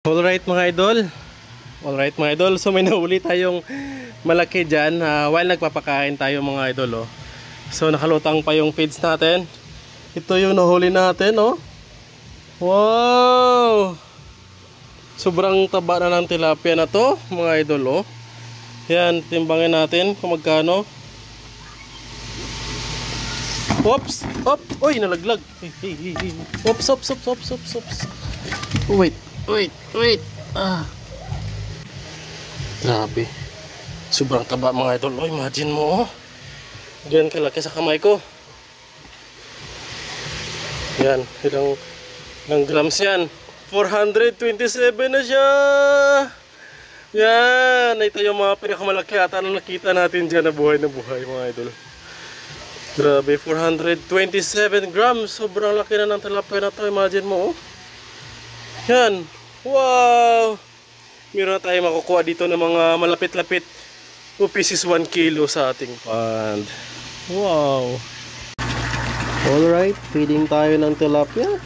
Alright mga idol, so may nahuli tayong malaki dyan while nagpapakain tayo mga idol. So nakalutang pa yung feeds natin. Ito yung nahuli natin. Wow, sobrang taba na ng tilapia na to mga idol. Yan, timbangin natin kung magkano. Oops, uy, nalaglag. Oops. Wait. Grabe. Sobrang taba mga idol. Imagine mo. Diyan kalaki sa kamay ko. Yan. Ilang grams yan? 427 na siya. Yan. Ito yung mga pinakamalaki ata na nakita natin dyan na buhay mga idol. Grabe. 427 grams. Sobrang laki na ng tilapia na to. Imagine mo. Yan. Wow! Meron na tayo makukuha dito ng mga malapit-lapit o pieces 1 kilo sa ating pond. Wow! Alright, feeding tayo ng tilapia.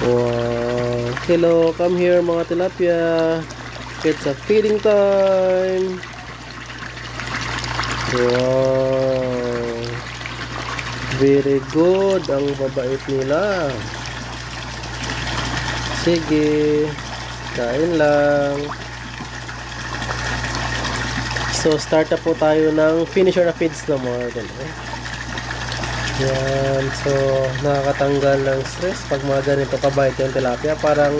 Wow! Hello, come here mga tilapia. It's a feeding time. Wow! Very good ang babait nila. Sige, kain lang. So start na po tayo ng finisher na feeds na mga ganun. Yan, so nakakatanggal ng stress pag mga ganito kabait yung tilapia, parang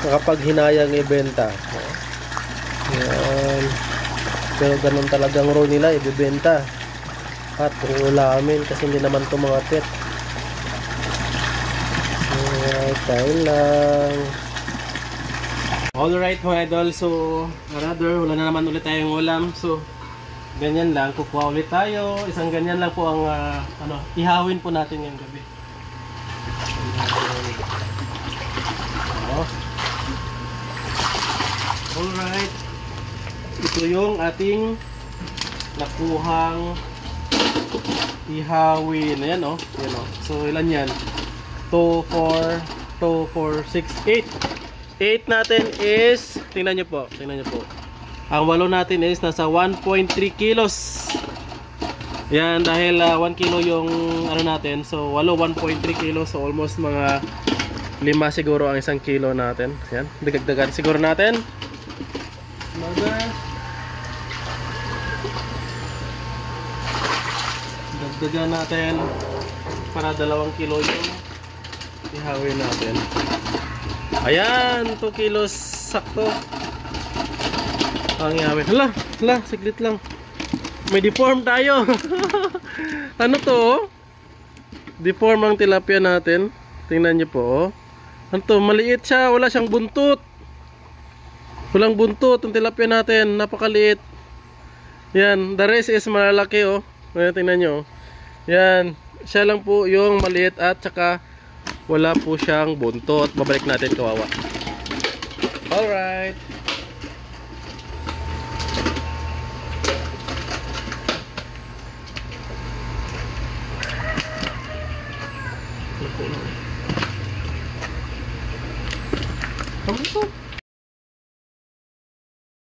makapaghinayang ibenta. Yan, pero ganun talagang role nila, ibibenta at ulamin kasi hindi naman ito mga pet. Kain lang. Alright mga idol, so wala na naman ulit tayong ulam. So ganyan lang, kukuha ulit tayo. Isang ganyan lang po ang ihawin po natin ngayong gabi. Alright, ito yung ating nakuhang ihawin. Ayan so ilan yan? 2, 4, 6, 8 natin is, tingnan nyo po, ang walo natin is nasa 1.3 kilos. Yan, dahil 1 kilo yung natin, so walo 1.3 kilos, so almost mga 5 siguro ang 1 kilo natin. Yan, dagdagan siguro natin para 2 kilo yung ihawin natin. Ayan, 2 kilos sakto ang ihawin. Hala, siglit lang. May deform tayo. Ano to? Deform ang tilapia natin. Tingnan nyo po. Ano to? Maliit siya. Wala siyang buntot. Walang buntot ang tilapia natin. Napakaliit. Yan, the rest is malalaki. Ayan, tingnan nyo. Yan, siya lang po yung maliit at saka wala po siyang buntot. Babalik natin, kawawa. Alright.